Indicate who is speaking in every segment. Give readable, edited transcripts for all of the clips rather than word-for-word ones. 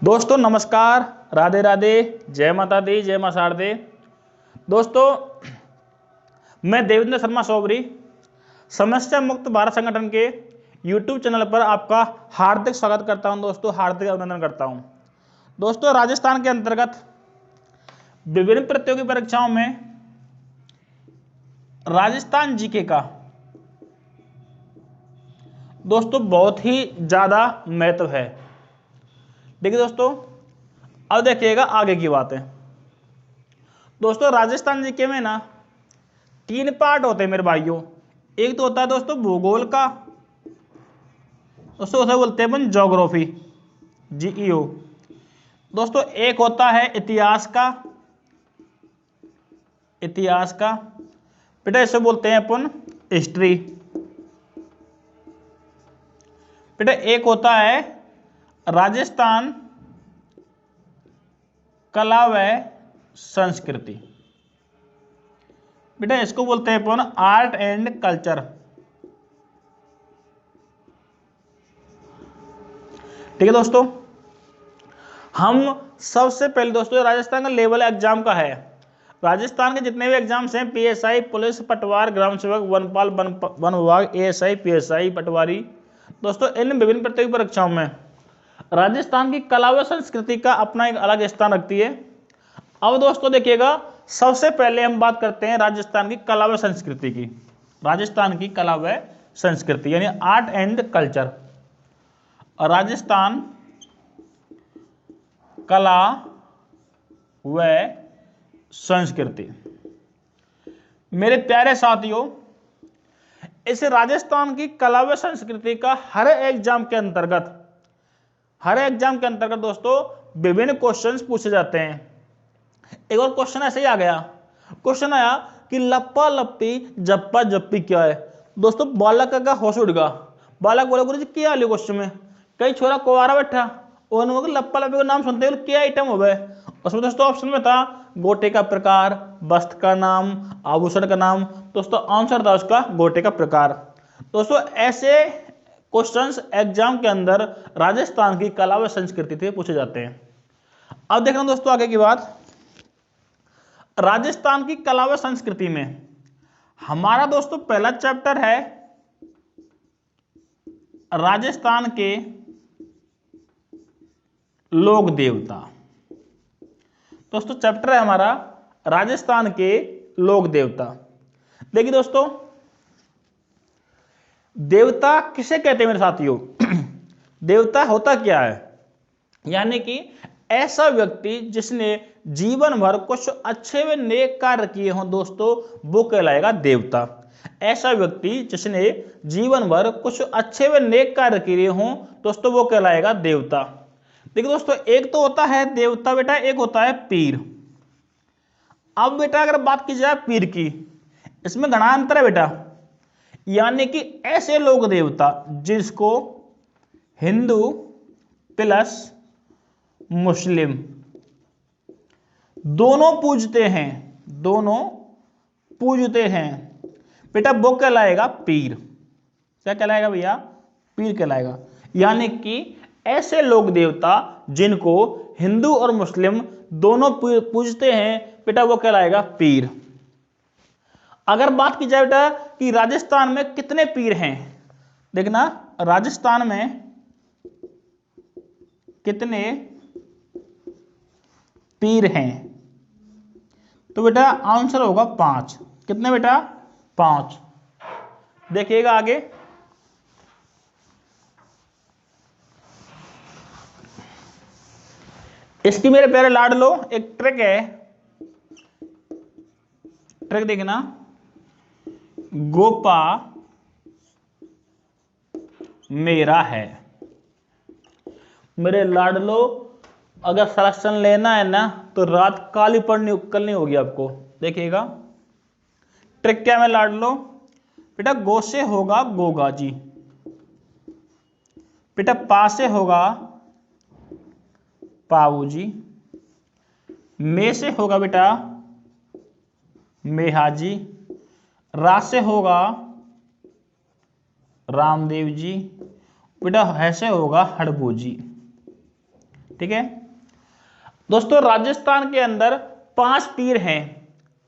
Speaker 1: दोस्तों नमस्कार, राधे राधे, जय माता दी, जय मां शारदे। दोस्तों मैं देवेंद्र शर्मा सोबरी समस्या मुक्त भारत संगठन के YouTube चैनल पर आपका हार्दिक स्वागत करता हूं। दोस्तों हार्दिक अभिनंदन करता हूं। दोस्तों राजस्थान के अंतर्गत विभिन्न प्रतियोगी परीक्षाओं में राजस्थान जीके का दोस्तों बहुत ही ज्यादा महत्व है। देखिए दोस्तों, अब देखिएगा आगे की बातें। दोस्तों राजस्थान जीके में ना 3 पार्ट होते हैं मेरे भाइयों। एक तो होता है दोस्तों भूगोल का, दोस्तों उसे बोलते हैं अपन ज्योग्राफी, जीईओ। दोस्तों एक होता है इतिहास का, बेटा इसे बोलते हैं अपन हिस्ट्री। बेटा एक होता है राजस्थान कला व संस्कृति, बेटा इसको बोलते हैं अपन आर्ट एंड कल्चर। ठीक है दोस्तों, हम सबसे पहले दोस्तों राजस्थान का लेवल एग्जाम का है। राजस्थान के जितने भी एग्जाम्स हैं, पीएसआई, पुलिस, पटवार, ग्राम सेवक, वनपाल, वन विभाग, एएसआई, पीएसआई, पटवारी, दोस्तों इन विभिन्न प्रतियोगी परीक्षाओं में राजस्थान की कला व संस्कृति का अपना एक अलग स्थान रखती है। अब दोस्तों देखिएगा, सबसे पहले हम बात करते हैं राजस्थान की कला व संस्कृति की। राजस्थान की कला व संस्कृति यानी आर्ट एंड कल्चर। राजस्थान कला व संस्कृति। मेरे प्यारे साथियों, इस राजस्थान की कला व संस्कृति का हर एग्जाम के अंतर्गत दोस्तों विभिन्न क्वेश्चंस पूछे जाते हैं। एक और क्वेश्चन ऐसे ही आ गया, क्वेश्चन आया कि लप्पा लप्पी जप्पा जप्पी क्या है। दोस्तों बालक का होश उड़ गया। बालक बोले गुरु जी क्या आलू क्वेश्चन में, कई छोरा कुंवारा बैठा और लप्पा लप्पी का नाम सुनते हैं क्या आइटम हो गए। उसमें दोस्तों ऑप्शन में था गोटे का प्रकार, वस्त्र का नाम, आभूषण का नाम। दोस्तों आंसर था उसका गोटे का प्रकार। दोस्तों ऐसे क्वेश्चंस एग्जाम के अंदर राजस्थान की कला व संस्कृति से पूछे जाते हैं। अब देखना दोस्तों आगे की बात। राजस्थान की कला व संस्कृति में हमारा दोस्तों पहला चैप्टर है राजस्थान के लोक देवता। दोस्तों चैप्टर है हमारा राजस्थान के लोक देवता। देखिए दोस्तों, देवता किसे कहते हैं मेरे साथियों? देवता होता क्या है? यानी कि ऐसा व्यक्ति जिसने जीवन भर कुछ अच्छे व नेक कार्य किए हों दोस्तों, वो कहलाएगा देवता। ऐसा व्यक्ति जिसने जीवन भर कुछ अच्छे व नेक कार्य किए हों दोस्तों, वो कहलाएगा देवता। देखिए दोस्तों, एक तो होता है देवता बेटा, एक होता है पीर। अब बेटा अगर बात की जाए पीर की, इसमें घना अंतर है बेटा। यानी कि ऐसे लोग देवता जिसको हिंदू प्लस मुस्लिम दोनों पूजते हैं बेटा, वो कहलाएगा पीर। क्या कहलाएगा भैया? पीर कहलाएगा। यानी कि ऐसे लोग देवता जिनको हिंदू और मुस्लिम दोनों पूजते हैं बेटा, वो कहलाएगा पीर। अगर बात की जाए बेटा कि राजस्थान में कितने पीर हैं, देखना राजस्थान में कितने पीर हैं, तो बेटा आंसर होगा 5। कितने बेटा? 5। देखिएगा आगे। इसकी मेरे प्यारे लाड लो एक ट्रिक है, ट्रिक देखना। गोपा मेरा है। मेरे लाडलो, अगर सिलेक्शन लेना है ना तो रात काली करनी होगी आपको। देखिएगा ट्रिक क्या है लाडलो। बेटा गो से होगा गोगा जी, बेटा पा से होगा पाऊ जी, मे से होगा बेटा मेहाजी, रा से होगा रामदेव जी, बेटा ऐसे होगा हड़बू जी। ठीक है दोस्तों, राजस्थान के अंदर 5 पीर हैं।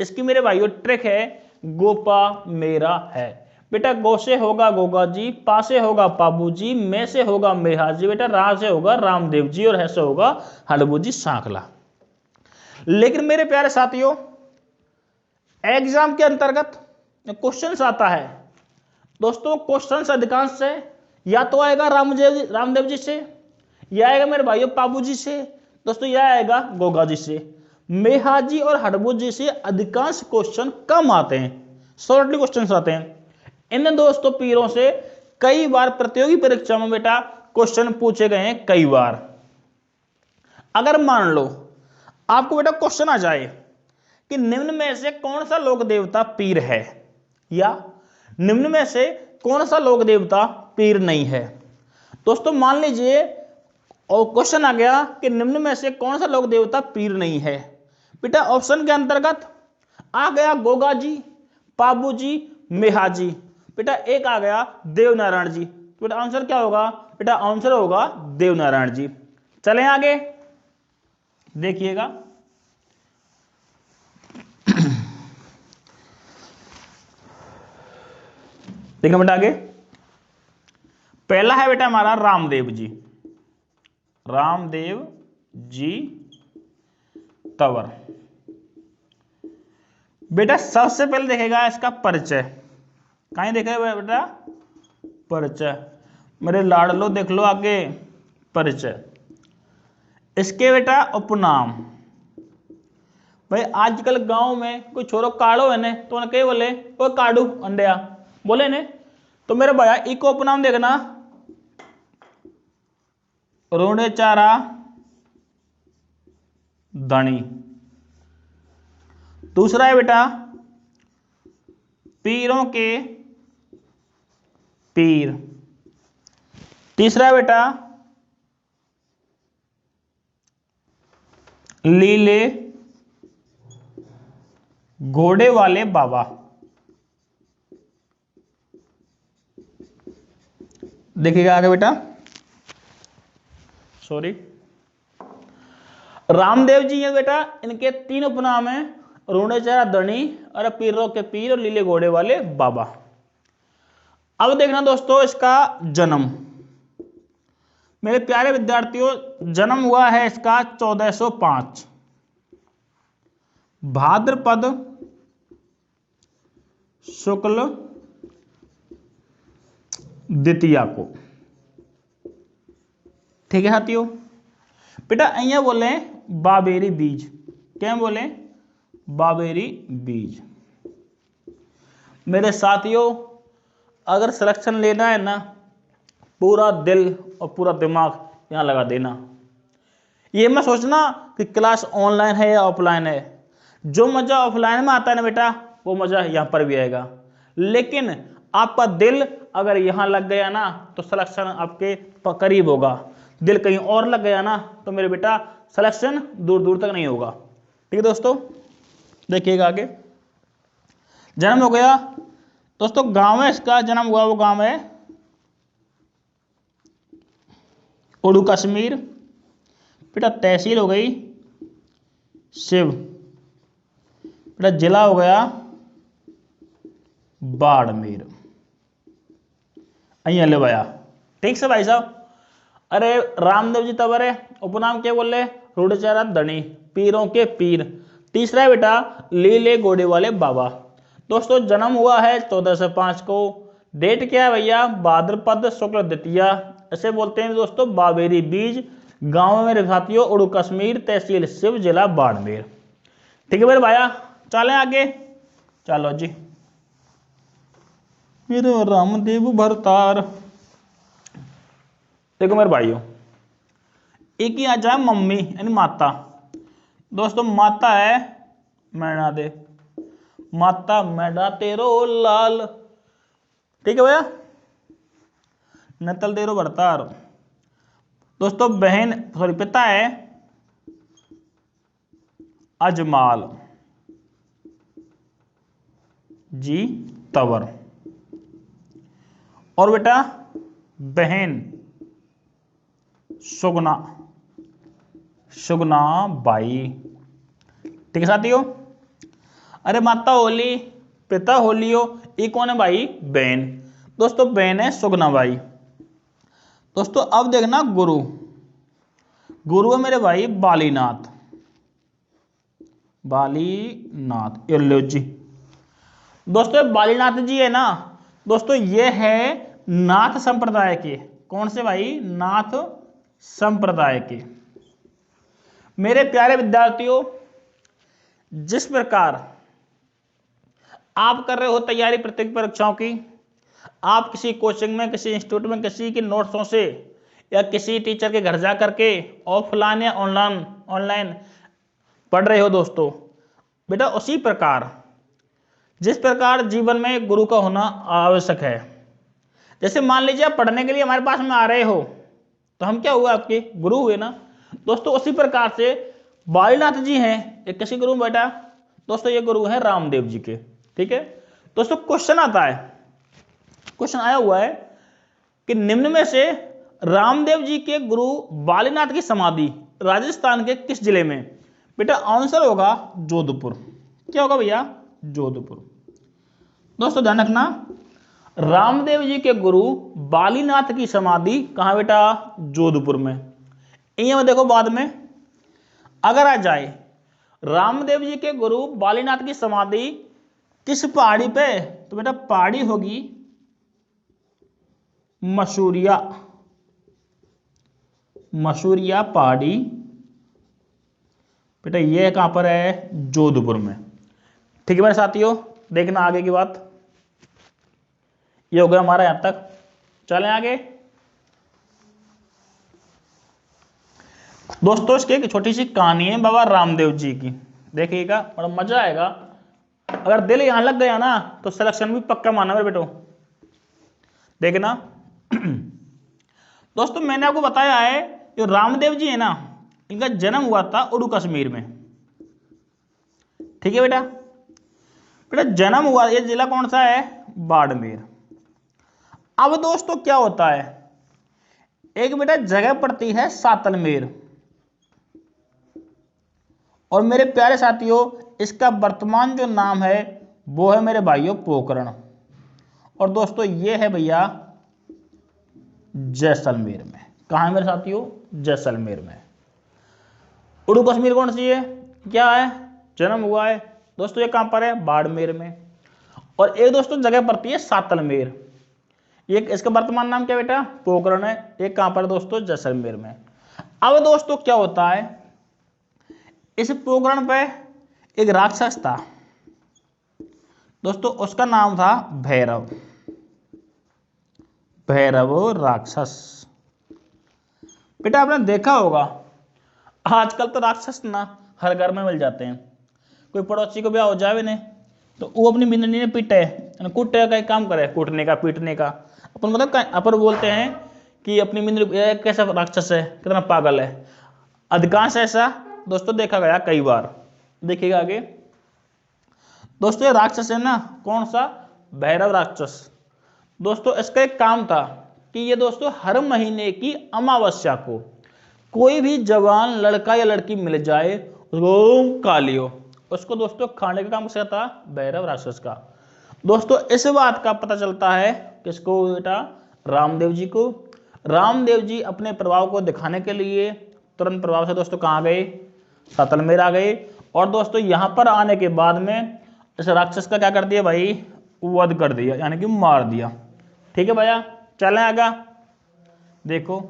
Speaker 1: इसकी मेरे भाइयों ट्रिक है, गोपा मेरा है। बेटा गो से होगा गोगा जी, पा से होगा पाबू जी, में से होगा मेहा जी, बेटा रा से होगा रामदेव जी, और है से होगा हड़बू जी सांकला। लेकिन मेरे प्यारे साथियों, एग्जाम के अंतर्गत क्वेश्चन आता है दोस्तों, क्वेश्चन अधिकांश से या तो आएगा रामदेव जी से, या आएगा मेरे भाइयों पाबू जी से, दोस्तों यह आएगा गोगा जी से। मेहा जी और हड़बू जी से अधिकांश क्वेश्चन कम आते हैं, शॉर्टली क्वेश्चन आते हैं। इन दोस्तों पीरों से कई बार प्रतियोगी परीक्षा में बेटा क्वेश्चन पूछे गए हैं कई बार। अगर मान लो आपको बेटा क्वेश्चन आ जाए कि निम्न में से कौन सा लोक देवता पीर है, या निम्न में से कौन सा लोक देवता पीर नहीं है। दोस्तों मान लीजिए और क्वेश्चन आ गया कि निम्न में से कौन सा लोक देवता पीर नहीं है। बेटा ऑप्शन के अंतर्गत आ गया गोगा जी, पाबू जी, मेहा जी, बेटा एक आ गया देवनारायण जी। तो बेटा आंसर क्या होगा, बेटा आंसर होगा देवनारायण जी। चलें आगे देखिएगा, देखिए बेटा आगे पहला है बेटा हमारा रामदेव जी, रामदेव जी तंवर। बेटा सबसे पहले देखेगा इसका परिचय, कहीं देखेगा बेटा परिचय, मेरे लाडलो देख लो आगे परिचय। इसके बेटा उपनाम, भाई आजकल गांव में कोई छोरो काड़ो है ने तो उन्हें कहे बोले वो काड़ू अंडिया बोले ने, तो मेरे भैया इको उपनाम देखना रोने चारा धनी। दूसरा है बेटा पीरों के पीर। तीसरा है बेटा लीले घोड़े वाले बाबा। देखिएगा आगे बेटा, सॉरी रामदेव जी हैं बेटा, इनके 3 उपनाम हैं, रोने चारा धनी और पीरों के पीर और लीले घोड़े वाले बाबा। अब देखना दोस्तों इसका जन्म, मेरे प्यारे विद्यार्थियों जन्म हुआ है इसका 1405 भाद्रपद शुक्ल द्वितीया को। ठीक है साथियों, बेटा अहिया बोले बाबेरी बीज, क्या बोले बाबेरी बीज। मेरे साथियों अगर सिलेक्शन लेना है ना, पूरा दिल और पूरा दिमाग यहां लगा देना। ये मत सोचना कि क्लास ऑनलाइन है या ऑफलाइन है, जो मजा ऑफलाइन में आता है ना बेटा वो मजा यहां पर भी आएगा। लेकिन आपका दिल अगर यहां लग गया ना तो सिलेक्शन आपके करीब होगा, दिल कहीं और लग गया ना तो मेरे बेटा सिलेक्शन दूर दूर तक नहीं होगा। ठीक है दोस्तों, देखिएगा आगे। जन्म हो गया दोस्तों, गांव है इसका जन्म हुआ, वो गांव है उड़ू कश्मीर। बेटा तहसील हो गई शिव, बेटा जिला हो गया बाड़मेर, अहिया भैया। ठीक से भाई साहब। अरे रामदेव जी तंवर है, उपनाम क्या बोले रोडचारा धनी, पीरों के पीर। तीसरा है बेटा लीले घोड़े वाले बाबा। दोस्तों जन्म हुआ है 1405 को, डेट क्या है भैया भाद्रपद शुक्ल द्वितीया, ऐसे बोलते हैं दोस्तों बाबेरी बीज। गांव में मेरे साथियों उड़ू कश्मीर, तहसील शिव, जिला बाड़मेर। ठीक है मेरे भैया, चलें आगे। चलो जी, मेरे रामदेव भरतार। देखो मेरे भाइयों, एक ही आ जाए मम्मी यानी माता। दोस्तों माता है मैना दे, माता मैडा तेरो लाल। ठीक है भैया, नतल देरो भरतार। दोस्तों बहन सॉरी पिता है अजमाल जी तंवर, और बेटा बहन सुगना सुगना बाई। ठीक है साथियों। अरे माता होली पिता होलियो, ये कौन है भाई? बहन। दोस्तों बहन है सुगना बाई। दोस्तों अब देखना गुरु, गुरु है मेरे भाई बालीनाथ, बालीनाथ जी। दोस्तों बालीनाथ जी है ना दोस्तों, ये है नाथ संप्रदाय के। कौन से भाई? नाथ संप्रदाय के। मेरे प्यारे विद्यार्थियों, जिस प्रकार आप कर रहे हो तैयारी प्रतियोगी परीक्षाओं की, आप किसी कोचिंग में, किसी इंस्टीट्यूट में, किसी के नोट्सों से या किसी टीचर के घर जा करके ऑफलाइन या ऑनलाइन पढ़ रहे हो दोस्तों, बेटा उसी प्रकार जिस प्रकार जीवन में गुरु का होना आवश्यक है। जैसे मान लीजिए आप पढ़ने के लिए हमारे पास में आ रहे हो, तो हम क्या हुए? आपके गुरु हुए ना दोस्तों। उसी प्रकार से बालीनाथ जी हैं, एक किसी गुरु बेटा दोस्तों, ये गुरु है रामदेव जी के। ठीक है दोस्तों। क्वेश्चन आता है, क्वेश्चन आया हुआ है कि निम्न में से रामदेव जी के गुरु बालीनाथ की समाधि राजस्थान के किस जिले में? बेटा आंसर होगा जोधपुर। क्या होगा भैया? जोधपुर। दोस्तों ध्यान रखना, रामदेव जी के गुरु बालीनाथ की समाधि कहां बेटा? जोधपुर में। ये देखो बाद में अगर आ जाए रामदेव जी के गुरु बालीनाथ की समाधि किस पहाड़ी पे, तो बेटा पहाड़ी होगी मसूरिया, मसूरिया पहाड़ी। बेटा ये कहां पर है? जोधपुर में। ठीक है मेरे साथियों, देखना आगे की बात। ये हो गया हमारा यहां तक। चलें आगे दोस्तों। इसकी एक छोटी सी कहानी है बाबा रामदेव जी की, देखिएगा बड़ा मजा आएगा। अगर दिल यहां लग गया ना तो सिलेक्शन भी पक्का माना मेरे बेटो। देखना दोस्तों, मैंने आपको बताया है जो रामदेव जी है ना, इनका जन्म हुआ था उड़ू कश्मीर में। ठीक है बेटा। बेटा जन्म हुआ, ये जिला कौन सा है? बाड़मेर। अब दोस्तों क्या होता है, एक बेटा जगह पड़ती है सातलमेर, और मेरे प्यारे साथियों इसका वर्तमान जो नाम है वो है मेरे भाइयों पोखरण। और दोस्तों ये है भैया जैसलमेर में। कहां है मेरे साथियों? जैसलमेर में। उड़ू कश्मीर कौन सी है? क्या है? जन्म हुआ है दोस्तों, ये कहां पर है? बाड़मेर में। और एक दोस्तों जगह पड़ती है सातलमेर, ये इसका वर्तमान नाम क्या बेटा? पोखरण है। एक कहां पर दोस्तों? जैसलमेर में। अब दोस्तों क्या होता है, इस पोखरण पे एक राक्षस था दोस्तों, उसका नाम था भैरव, भैरव राक्षस। बेटा आपने देखा होगा आजकल तो राक्षस ना हर घर में मिल जाते हैं। कोई पड़ोसी को ब्याह हो जावे ने तो वो अपनी बिंदनी ने पीटे, कूटे का एक काम करे, कूटने का पीटने का। अपन मतलब अपन बोलते हैं कि अपनी बिंदनी कैसा राक्षस है, कितना पागल है। अधिकांश ऐसा दोस्तों देखा गया कई बार। देखिएगा आगे दोस्तों, ये राक्षस है ना कौन सा? भैरव राक्षस। दोस्तों इसका एक काम था कि ये दोस्तों हर महीने की अमावस्या को कोई भी जवान लड़का या लड़की मिल जाए उसको खा लियो, उसको दोस्तों खाने का काम किसका था? भैरव राक्षस का। दोस्तों इस बात का पता चलता है किसको बेटा? रामदेव जी को। रामदेव जी अपने प्रभाव को दिखाने के लिए तुरंत प्रभाव से दोस्तों कहाँ गए? सातलमेर आ गए। और दोस्तों यहां पर आने के बाद में इस राक्षस का क्या कर दिया भाई? वध कर दिया, यानी कि मार दिया। ठीक है भैया, चलें आगे। देखो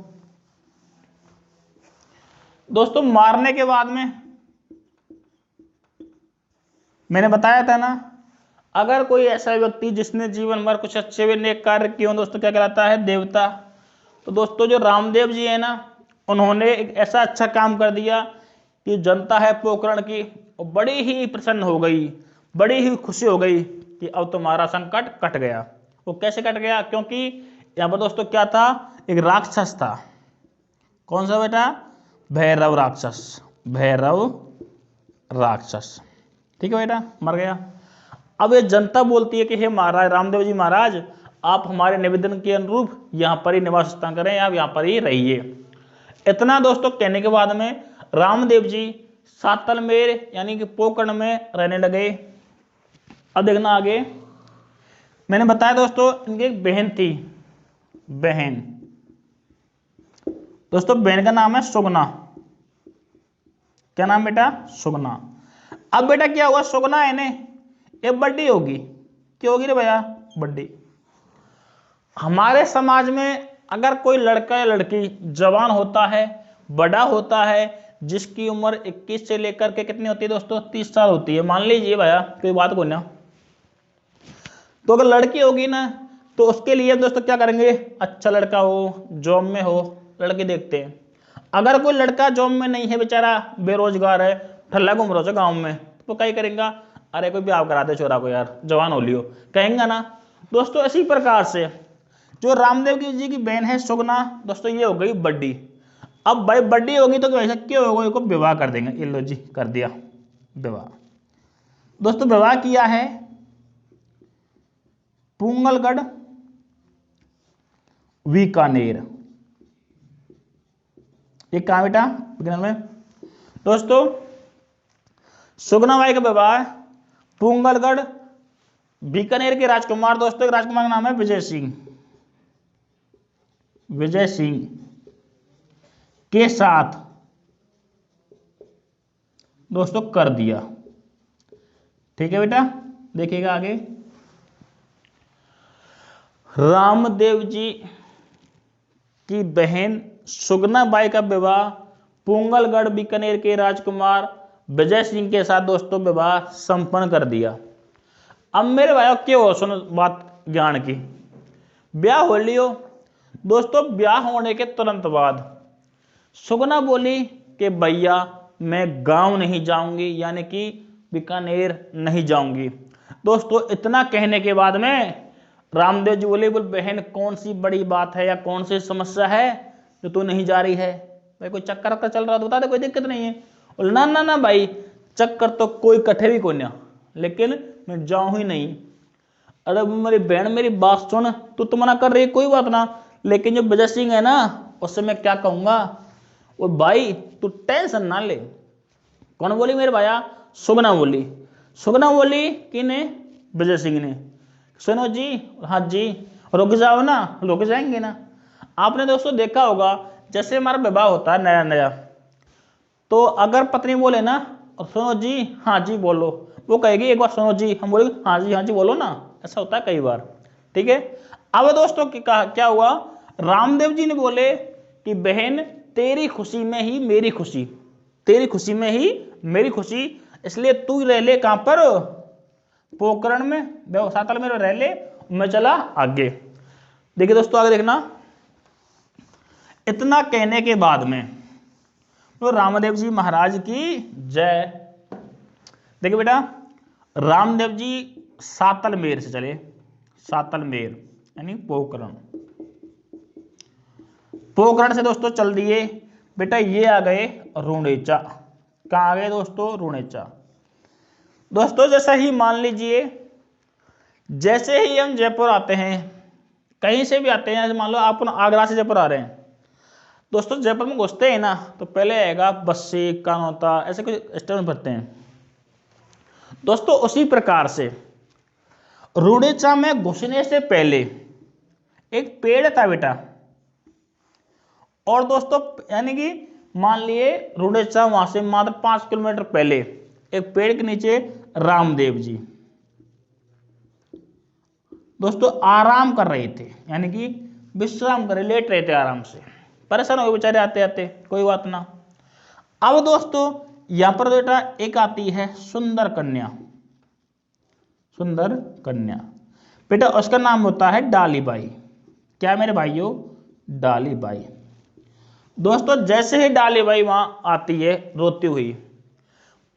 Speaker 1: दोस्तों, मारने के बाद में मैंने बताया था ना, अगर कोई ऐसा व्यक्ति जिसने जीवन भर कुछ अच्छे व नेक कार्य किए हों दोस्तों, क्या कहलाता है? देवता। तो दोस्तों जो रामदेव जी है ना, उन्होंने एक ऐसा अच्छा काम कर दिया कि जनता है पोखरण की बड़ी ही प्रसन्न हो गई, बड़ी ही खुशी हो गई कि अब तुम्हारा संकट कट गया। वो कैसे कट गया? क्योंकि यहाँ पर दोस्तों क्या था? एक राक्षस था। कौन सा बेटा? भैरव राक्षस, भैरव राक्षस। ठीक है बेटा, मर गया। अब ये जनता बोलती है कि हे महाराज रामदेव जी महाराज, आप हमारे निवेदन के अनुरूप यहाँ पर ही निवास स्थान करें, आप यहाँ पर ही रहिए। इतना दोस्तों कहने के बाद में रामदेव जी सातलमेर यानी कि पोकरण में रहने लगे। अब देखना आगे, मैंने बताया दोस्तों इनकी एक बहन थी, बहन, दोस्तों बहन का नाम है सुगना। क्या नाम बेटा? सुगना। अब बेटा क्या हुआ, सुगना है ने ये बड्डी होगी, क्या होगी रे भैया? बड्डी। हमारे समाज में अगर कोई लड़का या लड़की जवान होता है, बड़ा होता है, जिसकी उम्र 21 से लेकर के कितनी होती है दोस्तों? 30 साल होती है, मान लीजिए भैया, कोई बात को ना, तो अगर लड़की होगी ना तो उसके लिए दोस्तों क्या करेंगे? अच्छा लड़का हो, जॉब में हो, लड़के देखते हैं। अगर कोई लड़का जॉब में नहीं है, बेचारा बेरोजगार है, ठल्ला घूम रहा है गाँव में, तो क्या करेंगे? अरे कोई ब्याह करा दे छोरा को यार, जवान हो लियो, कहेंगे ना दोस्तों। इसी प्रकार से जो रामदेव जी की बहन है सुगना, दोस्तों ये हो गई बड्डी। अब भाई बड्डी होगी तो क्या होगा? इनको विवाह कर देंगे। ये लो जी, कर दिया विवाह। दोस्तों विवाह किया है पूंगलगढ़ बीकानेर, ये कहां बेटा? बीकानेर में। दोस्तों सुगना बाई का विवाह पूंगलगढ़ बीकानेर के राजकुमार, दोस्तों राजकुमार का नाम है विजय सिंह, विजय सिंह के साथ दोस्तों कर दिया। ठीक है बेटा, देखिएगा आगे। रामदेव जी की बहन सुगना बाई का विवाह पूंगलगढ़ बीकानेर के राजकुमार विजय सिंह के साथ दोस्तों विवाह संपन्न कर दिया। अब मेरे भाई क्या हो, सुनो बात ज्ञान की। ब्याह हो लियो दोस्तों, ब्याह होने के तुरंत बाद सुगना बोली कि भैया मैं गांव नहीं जाऊंगी, यानी कि बीकानेर नहीं जाऊंगी। दोस्तों इतना कहने के बाद में रामदेव जी बोले, बोल बहन कौन सी बड़ी बात है या कौन सी समस्या है जो तू नहीं जा रही है? भाई कोई चक्कर वक्कर चल रहा तो बता दे, कोई दिक्कत नहीं है। बोल ना ना ना भाई, चक्कर तो कोई कठे भी कोई ना, लेकिन मैं जाऊं ही नहीं। अरे मेरी बहन मेरी बात सुन, तू मना कर रही है कोई बात ना, लेकिन जो विजय सिंह है ना उससे मैं क्या कहूंगा? वो भाई तू टेंशन ना ले। कौन बोली मेरे भाया? सुगना बोली। सुगना बोली किने? विजय सिंह ने। सुनो जी, हाँ जी, रुक जाओ ना, रुक जाएंगे ना। आपने दोस्तों देखा होगा जैसे हमारा विवाह होता है नया नया, तो अगर पत्नी बोले ना सुनो जी हाँ जी बोलो, वो कहेगी एक बार सुनो जी, हम बोलेंगे हाँ जी बोलो ना, ऐसा होता है कई बार। ठीक है। अब दोस्तों क्या हुआ, रामदेव जी ने बोले कि बहन तेरी खुशी में ही मेरी खुशी, तेरी खुशी में ही मेरी खुशी, इसलिए तू रह ले कहां पर? पोकरण में, सातल में रह ले, मैं चला आगे। देखिए दोस्तों आगे देखना। इतना कहने के बाद में तो रामदेव जी महाराज की जय। देखिए बेटा, रामदेव जी सातलमेर से चले, सातलमेर यानी पोकरण, पोकरण से दोस्तों चल दिए बेटा, ये आ गए रुणेचा। कहाँ आ गए दोस्तों? रुणेचा। दोस्तों जैसा ही मान लीजिए, जैसे ही हम जयपुर आते हैं, कहीं से भी आते हैं, मान लो आप आगरा से जयपुर आ रहे हैं, दोस्तों जयपुर में घुसते हैं ना तो पहले आएगा बस्सी, कानोता, ऐसे कुछ स्टेशन भरते हैं। दोस्तों उसी प्रकार से रुणेचा में घुसने से पहले एक पेड़ था बेटा, और दोस्तों यानी कि मान लिए रुणेचा वहां से मात्र 5 किलोमीटर पहले एक पेड़ के नीचे रामदेव जी दोस्तों आराम कर रहे थे, यानी कि विश्राम कर लेट रहे थे आराम से, परेशान हो गए बेचारे आते आते, कोई बात ना। अब दोस्तों यहां पर बेटा एक आती है सुंदर कन्या, सुंदर कन्या बेटा, उसका नाम होता है डालीबाई। क्या मेरे भाइयों? डालीबाई। दोस्तों जैसे ही डालीबाई वहां आती है रोती हुई,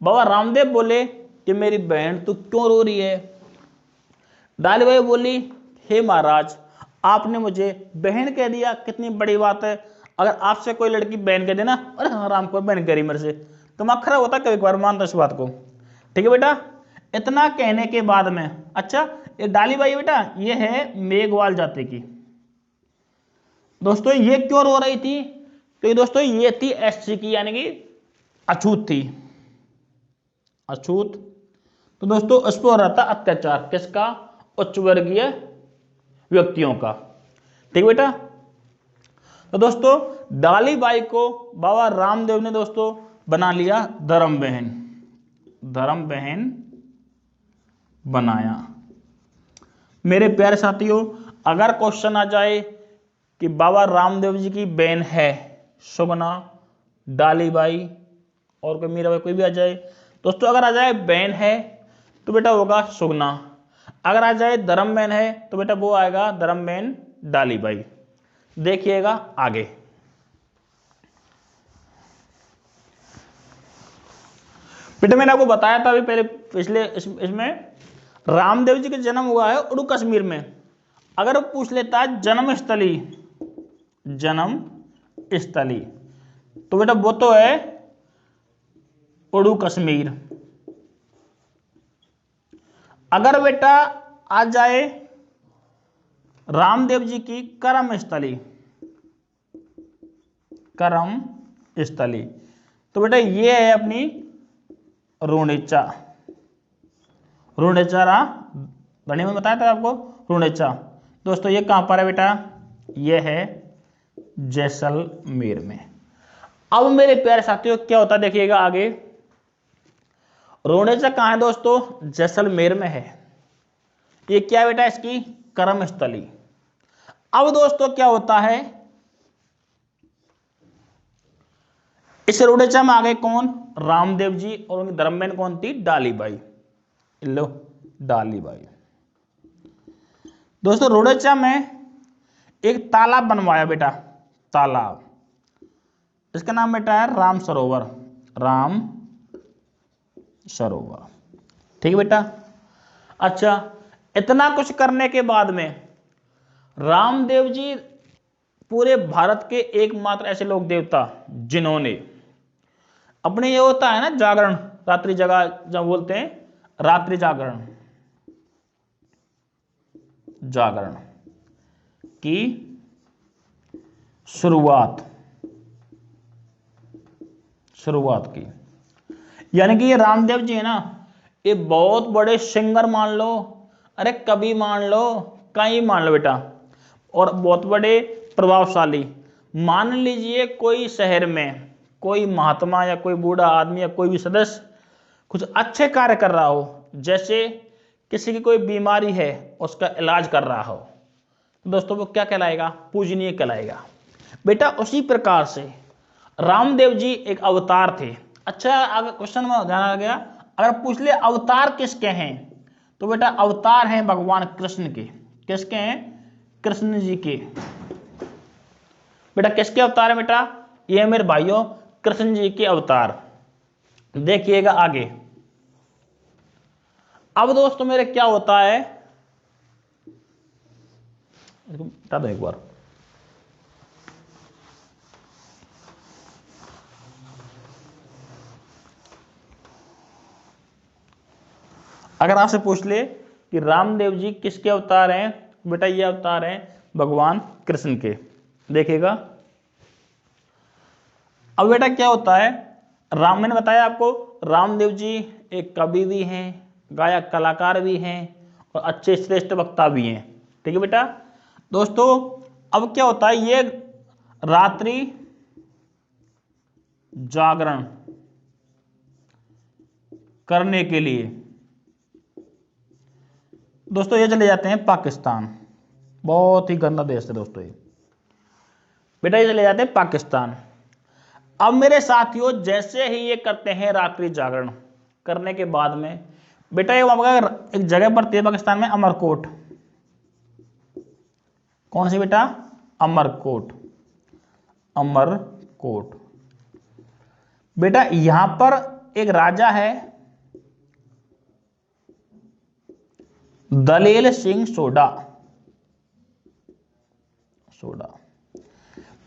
Speaker 1: बाबा रामदेव बोले कि मेरी बहन तू क्यों रो रही है? डालीबाई बोली, हे महाराज आपने मुझे बहन कह दिया, कितनी बड़ी बात है। अगर आपसे कोई लड़की बहन कह देना, अरे हाँ राम को बहन करी मेरे से, तो दिमाग खराब होता कभी कभार, मानता इस बात को। ठीक है बेटा। इतना कहने के बाद में, अच्छा ये डालीबाई बेटा ये है मेघवाल जाति की। दोस्तों ये क्यों रो रही थी? तो दोस्तों ये थी SC की, यानी कि अछूत थी, अछूत। तो दोस्तों उस पर हो रहा था अत्याचार, किसका? उच्च वर्गीय व्यक्तियों का। ठीक बेटा। तो दोस्तों डाली बाई को बाबा रामदेव ने दोस्तों बना लिया धर्म बहन, धर्म बहन बनाया। मेरे प्यारे साथियों, अगर क्वेश्चन आ जाए कि बाबा रामदेव जी की बहन है सुगना, डाली बाई और कोई मीराबाई कोई भी आ जाए, दोस्तों अगर आ जाए बहन है तो बेटा होगा सुगना, अगर आ जाए धर्म बहन है तो बेटा वो आएगा धर्म बहन डाली बाई। देखिएगा आगे। बेटा मैंने आपको बताया था अभी पहले पिछले इसमें रामदेव जी का जन्म हुआ है उड़ू कश्मीर में। अगर वो पूछ लेता है जन्म स्थली, जन्म स्थली, तो बेटा वो तो है उड़ू कश्मीर। अगर बेटा आ जाए रामदेव जी की कर्म स्थली, कर्म स्थली, तो बेटा ये है अपनी रुणेचा, रुणेचा रहा बढ़िया में बताया था आपको रुणेचा। दोस्तों ये कहां पर है बेटा? ये है जैसलमेर में। अब मेरे प्यारे साथियों क्या होता है देखिएगा आगे। रुणेचा कहां है दोस्तों? जैसलमेर में है। ये क्या बेटा? इसकी कर्म स्थली। अब दोस्तों क्या होता है, इस रुणेचा में आ गए कौन? रामदेव जी, और उनकी धर्मबहन कौन थी? डाली बाई। लो डाली बाई। दोस्तों रुणेचा में एक तालाब बनवाया बेटा, तालाब, इसका नाम बेटा है राम सरोवर, राम सरोवर। ठीक है बेटा। अच्छा, इतना कुछ करने के बाद में रामदेव जी पूरे भारत के एकमात्र ऐसे लोक देवता जिन्होंने अपने, ये होता है ना जागरण, रात्रि जगह जब बोलते हैं रात्रि जागरण, जागरण की शुरुआत की। यानी कि ये रामदेव जी है ना, ये बहुत बड़े सिंगर मान लो, अरे कवि मान लो, कहीं मान लो बेटा, और बहुत बड़े प्रभावशाली। मान लीजिए कोई शहर में कोई महात्मा या कोई बूढ़ा आदमी या कोई भी सदस्य कुछ अच्छे कार्य कर रहा हो, जैसे किसी की कोई बीमारी है उसका इलाज कर रहा हो, तो दोस्तों वो क्या कहलाएगा? पूजनीय कहलाएगा। बेटा उसी प्रकार से रामदेव जी एक अवतार थे। अच्छा अगर क्वेश्चन में ध्यान आ गया, अगर पूछ ले अवतार किसके हैं, तो बेटा अवतार हैं भगवान कृष्ण के। किसके हैं? कृष्ण जी के। बेटा किसके अवतार है बेटा? ये मेरे भाइयों कृष्ण जी के अवतार। देखिएगा आगे। अब दोस्तों मेरे क्या होता है, बता दो एक बार। अगर आपसे पूछ ले कि रामदेव जी किसके अवतार हैं, बेटा ये अवतार हैं भगवान कृष्ण के। देखिएगा अब बेटा क्या होता है, मैंने बताया आपको रामदेव जी एक कवि भी हैं, गायक कलाकार भी हैं, और अच्छे श्रेष्ठ वक्ता भी हैं। ठीक है बेटा। दोस्तों अब क्या होता है, ये रात्रि जागरण करने के लिए दोस्तों ये चले जाते हैं पाकिस्तान। बहुत ही गंदा देश है दोस्तों ये। बेटा ये चले जाते हैं पाकिस्तान। अब मेरे साथियों जैसे ही ये करते हैं रात्रि जागरण करने के बाद में, बेटा ये एक जगह पड़ती है पाकिस्तान में, अमरकोट। कौन सी बेटा? अमरकोट, अमरकोट। बेटा यहां पर एक राजा है दलेल सिंह सोडा,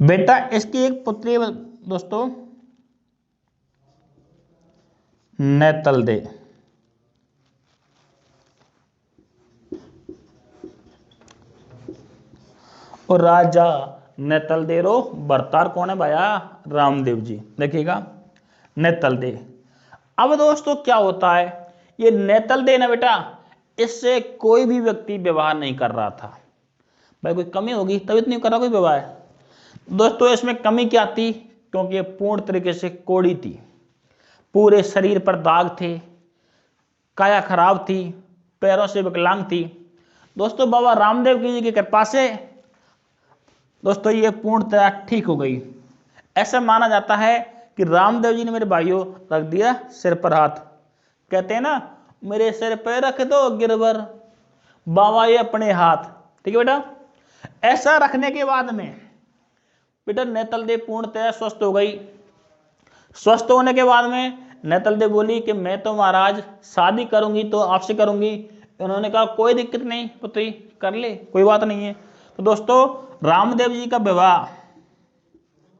Speaker 1: बेटा इसकी एक पुत्री दोस्तों नेतलदे। और राजा नेतलदेरो बरतार कौन है भैया? रामदेव जी। देखिएगा नेतल दे। अब दोस्तों क्या होता है, ये नेतल दे ना बेटा, इससे कोई भी व्यक्ति व्यवहार नहीं कर रहा था। भाई कोई कमी होगी तभी तो नहीं कर रहा कोई व्यवहार। दोस्तों इसमें कमी क्या थी, क्योंकि ये पूर्ण तरीके से कोढ़ी थी, पूरे शरीर पर दाग थे, काया खराब थी, पैरों से विकलांग थी। दोस्तों बाबा रामदेव जी की कृपा से दोस्तों ये पूर्णतः ठीक हो गई। ऐसा माना जाता है कि रामदेव जी ने मेरे भाइयों रख दिया सिर पर हाथ, कहते हैं ना मेरे सिर पर रख दो गिरवर बाबा ये अपने हाथ। ठीक है बेटा, ऐसा रखने के बाद में बेटा नेतल देव पूर्णतः स्वस्थ हो गई। स्वस्थ होने के बाद में नेतल देव बोली कि मैं तो महाराज शादी करूंगी तो आपसे करूंगी। उन्होंने कहा कोई दिक्कत नहीं पुत्री, कर ले, कोई बात नहीं है। तो दोस्तों रामदेव जी का विवाह,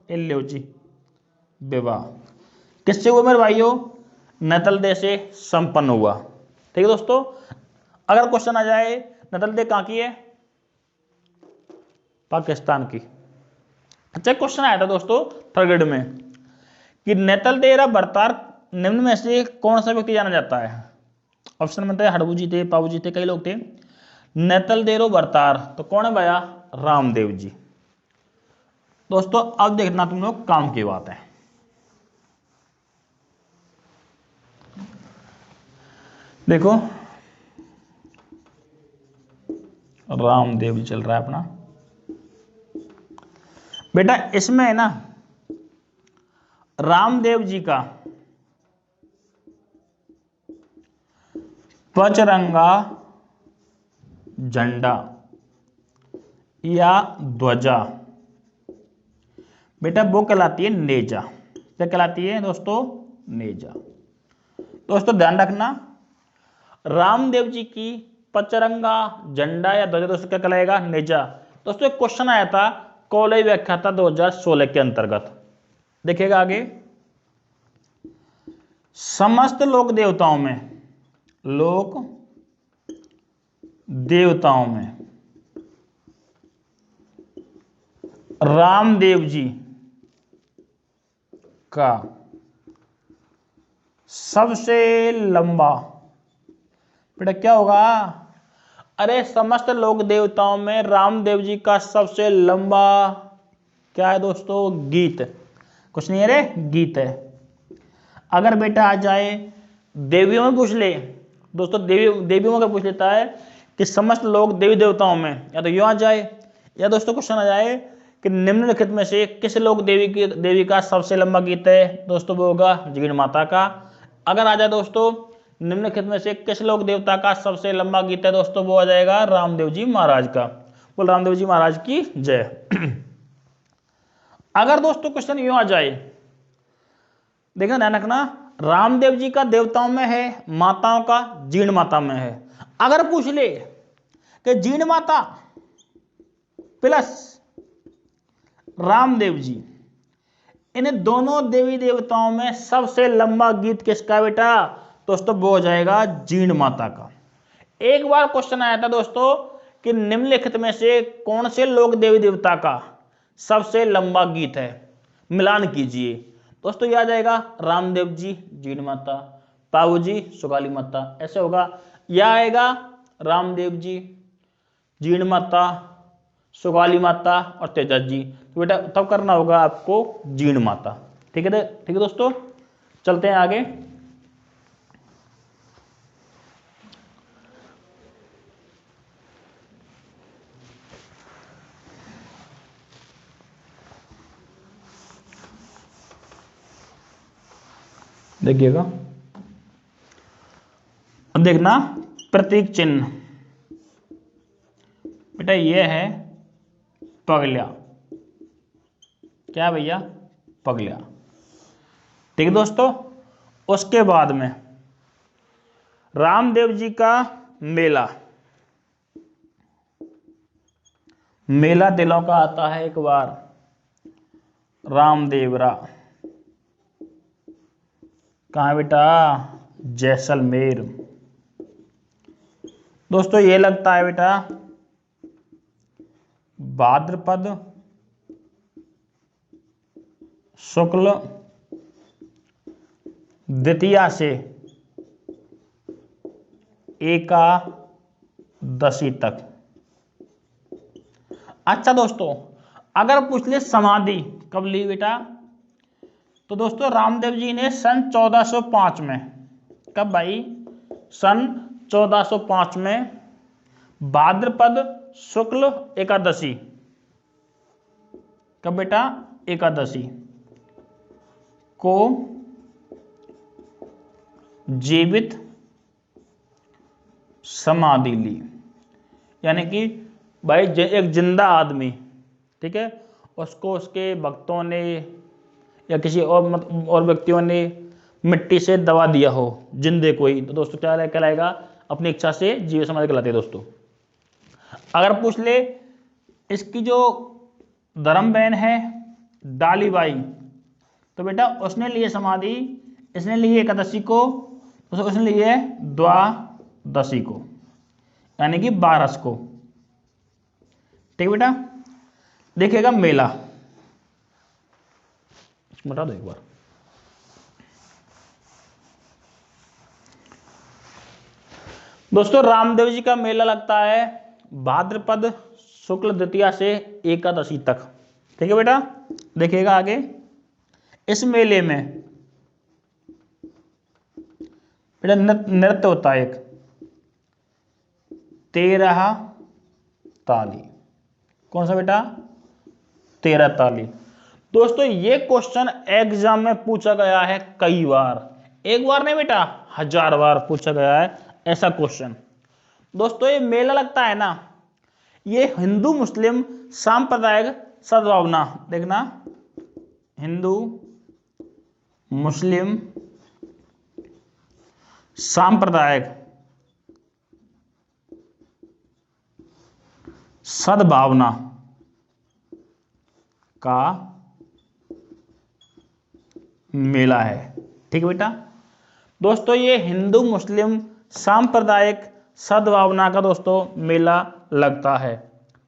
Speaker 1: लो जी विवाह किससे हुआ मेरे भाइयों, नेतल देव से संपन्न हुआ। ठीक है दोस्तों, अगर क्वेश्चन आ जाए नेतल देव कहाँ की है, पाकिस्तान की। अच्छा क्वेश्चन आया था दोस्तों थर्ड ग्रेड में कि नेतल देव बर्तार निम्न में से कौन सा व्यक्ति जाना जाता है। ऑप्शन में थे हड़बू जी थे, पाबू जी थे, कई लोग थे। नेतल देव बर्तार तो कौन है भैया, रामदेव जी। दोस्तों अब देखना तुम लोग काम की बात है। देखो रामदेव जी चल रहा है अपना बेटा, इसमें है ना रामदेव जी का पचरंगा झंडा या ध्वजा बेटा वो कहलाती है नेजा। क्या कहलाती है दोस्तों, नेजा। दोस्तों ध्यान रखना, रामदेव जी की पचरंगा झंडा या ध्वजा दोस्तों क्या कहलाएगा, नेजा। दोस्तों एक क्वेश्चन आया था कॉलेज व्याख्याता 2016 के अंतर्गत, देखिएगा आगे। समस्त लोक देवताओं में, लोक देवताओं में रामदेव जी का सबसे लंबा बेटा क्या होगा, अरे समस्त लोक देवताओं में रामदेव जी का सबसे लंबा क्या है दोस्तों, गीत। कुछ नहीं है रे, गीत है। अगर बेटा आ जाए देवियों में पूछ ले दोस्तों, देवियों में पूछ लेता है कि समस्त लोग देवी देवताओं में, या तो यूं आ जाए या दोस्तों क्वेश्चन आ जाए कि निम्नलिखित में से किस लोक देवी का सबसे लंबा गीत है, दोस्तों वो होगा जिगण माता का। अगर आ जाए दोस्तों निम्नलिखित में से किस लोक देवता का सबसे लंबा गीत है, दोस्तों वो आ जाएगा रामदेव जी महाराज का। बोल रामदेव जी महाराज की जय। अगर दोस्तों क्वेश्चन यूं आ जाए, देखना ध्यान रखना, रामदेव जी का देवताओं में है, माताओं का जीण माता में है। अगर पूछ ले कि जीण माता प्लस रामदेव जी, इन दोनों देवी देवताओं में सबसे लंबा गीत किसका बेटा, दोस्तों वो हो जाएगा जीण माता का। एक बार क्वेश्चन आया था दोस्तों कि निम्नलिखित में से कौन से लोक देवी देवता का सबसे लंबा गीत है, मिलान कीजिए। दोस्तों ये आ जाएगा रामदेव जी जीण माता, पाऊ जी सुगाली माता, ऐसे होगा। यह आएगा रामदेव जी जीण माता, सुगाली माता और तेजा जी। तो बेटा तब करना होगा आपको जीण माता। ठीक है, ठीक है दोस्तों, चलते हैं आगे। देखिएगा अब देखना प्रतीक चिन्ह बेटा, ये है पगलिया। क्या भैया, पगलिया। ठीक है दोस्तों, उसके बाद में रामदेव जी का मेला, मेला दिलों का आता है एक बार, रामदेवरा। कहाँ बेटा, जैसलमेर। दोस्तों ये लगता है बेटा भाद्रपद शुक्ल द्वितीया से एकादशी तक। अच्छा दोस्तों, अगर पूछ ले समाधि कब ली बेटा, तो दोस्तों रामदेव जी ने सन 1405 में, कब भाई, सन 1405 में भाद्रपद शुक्ल एकादशी, कब बेटा, एकादशी को जीवित समाधि ली। यानी कि भाई एक जिंदा आदमी, ठीक है, उसको उसके भक्तों ने या किसी और व्यक्तियों ने मिट्टी से दबा दिया हो, जिंदे को ही, तो दोस्तों क्या कहलाएगा, अपनी इच्छा से जीवित समाधि कहलाती है दोस्तों। अगर पूछ ले इसकी जो धर्म बहन है डालीबाई, तो बेटा उसने लिए समाधि, इसने लिए एकादशी को, उसने लिए द्वादशी को, यानी कि 12 को। ठीक है बेटा, देखिएगा मेला, बता दो एक बार। दोस्तों रामदेव जी का मेला लगता है भाद्रपद शुक्ल द्वितीया से एकादशी तक। ठीक है बेटा, देखिएगा आगे। इस मेले में बेटा नृत्य होता है एक 13 ताली। कौन सा बेटा, 13 ताली। दोस्तों ये क्वेश्चन एग्जाम में पूछा गया है कई बार, एक बार नहीं बेटा, 1000 बार पूछा गया है ऐसा क्वेश्चन। दोस्तों ये मेला लगता है ना, ये हिंदू मुस्लिम सांप्रदायिक सद्भावना, देखना, हिंदू मुस्लिम सांप्रदायिक सद्भावना का मेला है। ठीक है बेटा, दोस्तों ये हिंदू मुस्लिम सांप्रदायिक सद्भावना का दोस्तों मेला लगता है।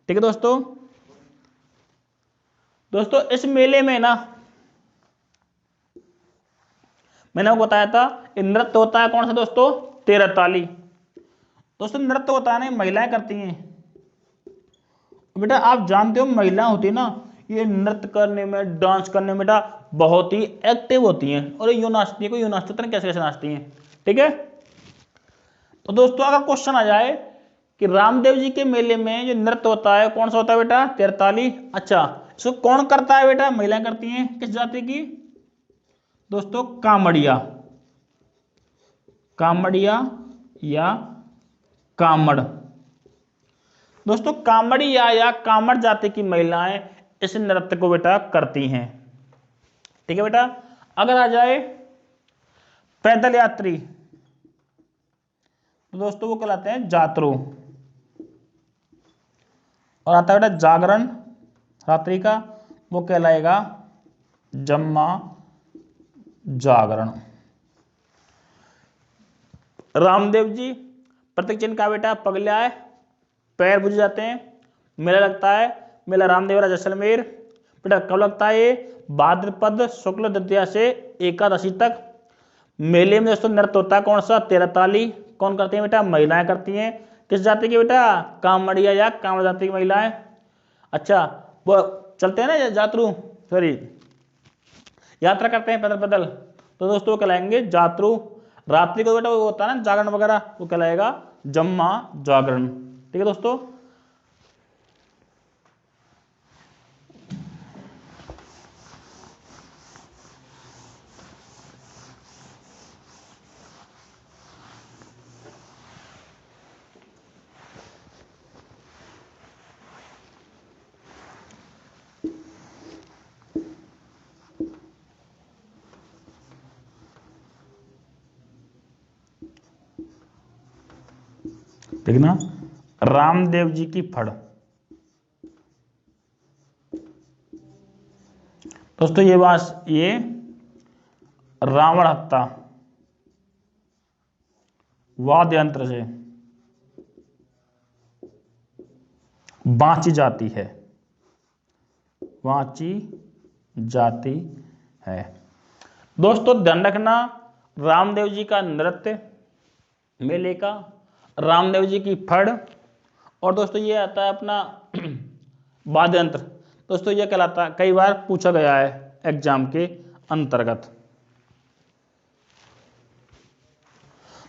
Speaker 1: ठीक है दोस्तों, इस मेले में ना मैंने आपको बताया था नृत्य होता है कौन सा दोस्तों, 13 ताली। दोस्तों नृत्य होता है ना, महिलाएं करती हैं बेटा, आप जानते हो महिलाएं होती है ना, ये नृत्य करने में, डांस करने में बेटा बहुत ही एक्टिव होती हैं, और यूं नाचती है, कोई यूं नाचती है, कैसे कैसे नाचती हैं। ठीक है, तो दोस्तों अगर क्वेश्चन आ जाए कि रामदेव जी के मेले में जो नृत्य होता है कौन सा होता है बेटा, 13 ताली। अच्छा, इसको कौन करता है बेटा, महिलाएं करती हैं। किस जाति की दोस्तों, कामड़िया, कामड़िया या कामड़। दोस्तों कामड़िया या कामड़ जाति की महिलाएं इस नृत्य को बेटा करती हैं। ठीक है बेटा, अगर आ जाए पैदल यात्री, तो दोस्तों वो कहलाते हैं जातरू। और आता है बेटा जागरण रात्रि का, वो कहलाएगा जम्मा जागरण। रामदेव जी प्रतीक चिन्ह का बेटा पगला है, पैर बुझ जाते हैं। मेला लगता है, मेला रामदेवरा जैसलमेर, बेटा कब लगता है, ये भाद्रपद शुक्ल द्वितीया से एकादशी तक। मेले में दोस्तों नृत्य होता है कौन सा, 13 ताली। कौन करती है बेटा, महिलाएं करती हैं। किस जाति की बेटा, कामड़िया या कामड़ जाति की महिलाएं। अच्छा, वो चलते हैं ना जातरू, सॉरी यात्रा करते हैं पैदल पैदल, तो दोस्तों वो कहलाएंगे जातरू। रात्रि को बेटा वो होता है ना जागरण वगैरह, वो कहलाएगा जम्मा जागरण। ठीक है दोस्तों, देखना रामदेव जी की फड़। दोस्तों ये रावण हत्ता वाद्य यंत्र से वाची जाती है, वाची जाती है। दोस्तों ध्यान रखना, रामदेव जी का नृत्य मेले का, रामदेव जी की फड़, और दोस्तों ये आता है अपना वाद्य यंत्र। दोस्तों ये कहलाता है, कई बार पूछा गया है एग्जाम के अंतर्गत।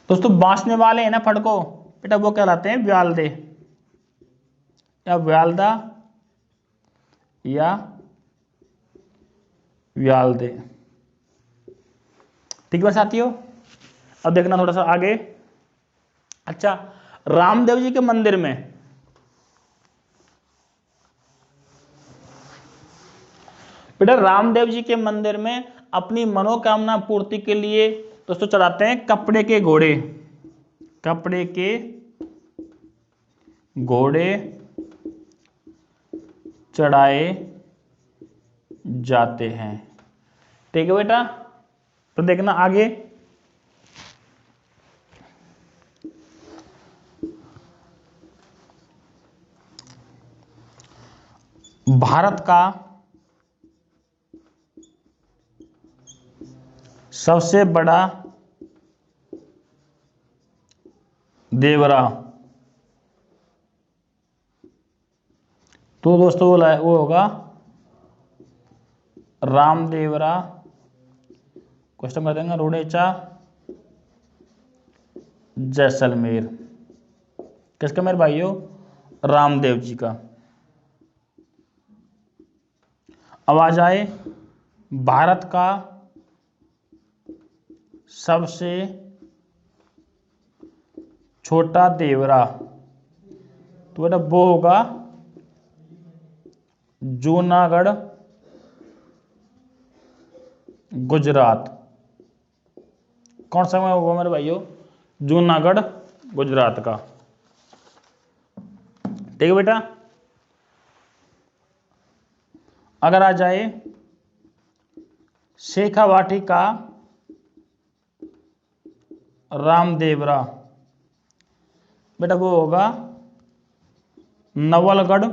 Speaker 1: दोस्तों बांसने वाले हैं ना फड़ को बेटा, वो कहलाते हैं व्यालदे, या व्यालदा या व्यालदे। ठीक है साथियों, अब देखना थोड़ा सा आगे। अच्छा, रामदेव जी के मंदिर में बेटा, रामदेव जी के मंदिर में अपनी मनोकामना पूर्ति के लिए दोस्तों चढ़ाते हैं कपड़े के घोड़े, कपड़े के घोड़े चढ़ाए जाते हैं। ठीक है बेटा, तो देखना आगे। भारत का सबसे बड़ा देवरा, तो दोस्तों वो होगा रामदेवरा, क्वेश्चन कर देंगे, रुडेचा जैसलमेर। किसका मेरे भाइयों? रामदेव जी का। अब आ जाए भारत का सबसे छोटा देवरा, तो बेटा वो होगा जूनागढ़ गुजरात। कौन सा होगा मेरे भाइयों? जूनागढ़ गुजरात का। ठीक है बेटा, अगर आ जाए शेखावाटी का रामदेवरा, बेटा वो होगा नवलगढ़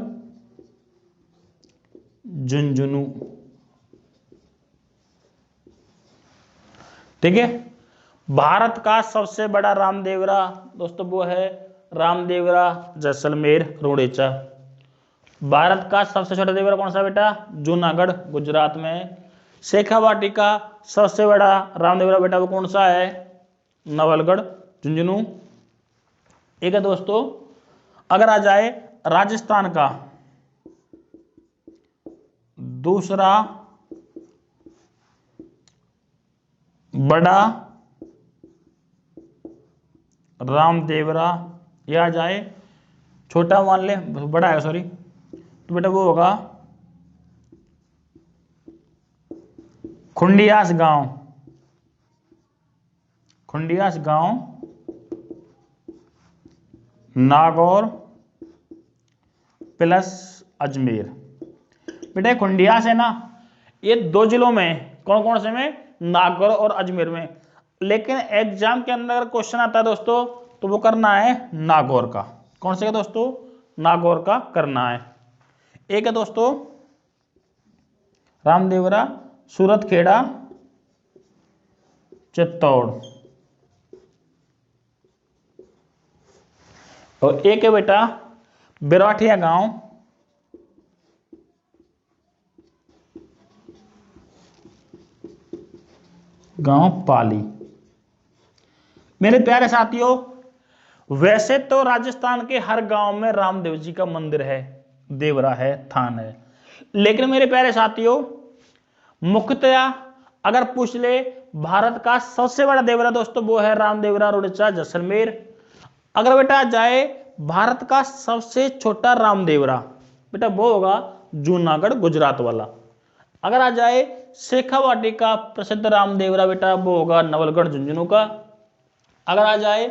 Speaker 1: झुंझुनू। ठीक है, भारत का सबसे बड़ा रामदेवरा दोस्तों वो है रामदेवरा जैसलमेर रुडेचा। भारत का सबसे छोटा देवरा कौन सा बेटा? जूनागढ़ गुजरात में। शेखावाटी का सबसे बड़ा रामदेवरा बेटा वो कौन सा है? नवलगढ़ झुंझुनू। एक है दोस्तों, अगर आ जाए राजस्थान का दूसरा बड़ा रामदेवरा, यह आ जाए छोटा मान ले, बड़ा है सॉरी, तो बेटा वो होगा खुंडियास गांव, खुंडियास गांव नागौर प्लस अजमेर। बेटा खुंडियास है ना, ये दो जिलों में, कौन कौन से में? नागौर और अजमेर में। लेकिन एग्जाम के अंदर अगर क्वेश्चन आता है दोस्तों तो वो करना है नागौर का। कौन से का दोस्तों? नागौर का करना है। एक है दोस्तों रामदेवरा सूरतखेड़ा चित्तौड़, और एक है बेटा बिराठिया गांव पाली। मेरे प्यारे साथियों, वैसे तो राजस्थान के हर गांव में रामदेव जी का मंदिर है, देवरा है, थान है, लेकिन मेरे प्यारे साथियों मुख्यतया अगर पूछ ले भारत का सबसे बड़ा देवरा दोस्तों वो है रामदेवरा रुडेचा जैसलमेर। अगर बेटा जाए भारत का सबसे छोटा रामदेवरा, बेटा वो होगा जूनागढ़ गुजरात वाला। अगर आ जाए शेखावाटी का प्रसिद्ध रामदेवरा, बेटा वो होगा नवलगढ़ झुंझुनू का। अगर आ जाए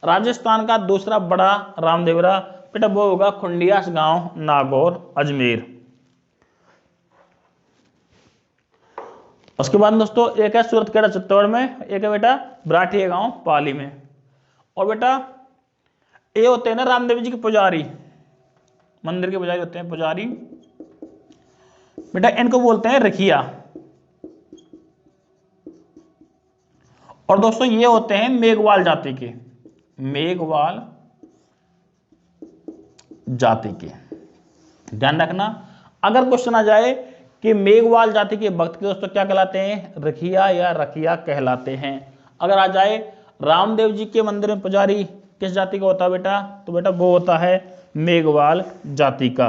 Speaker 1: राजस्थान का दूसरा बड़ा रामदेवरा, बेटा वो होगा खुंडियास गांव नागौर अजमेर। उसके बाद दोस्तों एक है सूरतखेड़ा चित्तौड़ में, एक है बेटा बिराठिया गांव पाली में। और बेटा ये होते हैं ना रामदेव जी के पुजारी, मंदिर के पुजारी होते हैं पुजारी, बेटा इनको बोलते हैं रखिया। और दोस्तों ये होते हैं मेघवाल जाति के, मेघवाल जाति के। ध्यान रखना, अगर क्वेश्चन आ जाए कि मेघवाल जाति के भक्त के दोस्तों क्या कहलाते हैं, रखिया या रखिया कहलाते हैं। अगर आ जाए रामदेव जी के मंदिर में पुजारी किस जाति का होता है बेटा, तो बेटा वो होता है मेघवाल जाति का।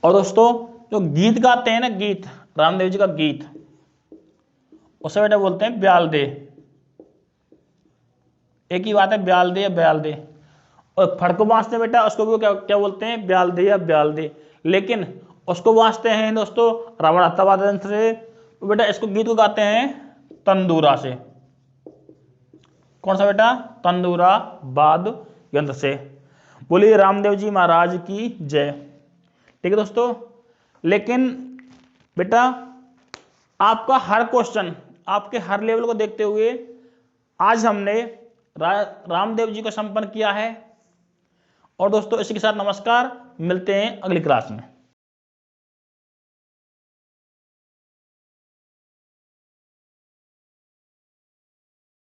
Speaker 1: और दोस्तों जो गीत गाते हैं ना, गीत, रामदेव जी का गीत, उसे बेटा बोलते हैं ब्याल दे। एक ही बात है, ब्याल दे या ब्याल दे। और फड़को बांसते बेटा उसको भी क्या बोलते हैं, ब्याल दे या ब्याल दे। लेकिन उसको बांसते हैं दोस्तों रावण हत्यावाद यंत्र से, तो बेटा इसको गीत को गाते हैं तंदूरा से। कौन सा बेटा, तंदूरा वाद यंत्र से। बोलिए रामदेव जी महाराज की जय। ठीक है दोस्तों, लेकिन बेटा आपका हर क्वेश्चन, आपके हर लेवल को देखते हुए आज हमने रामदेव जी को संपन्न किया है। और दोस्तों इसी के साथ नमस्कार, मिलते हैं अगली क्लास में।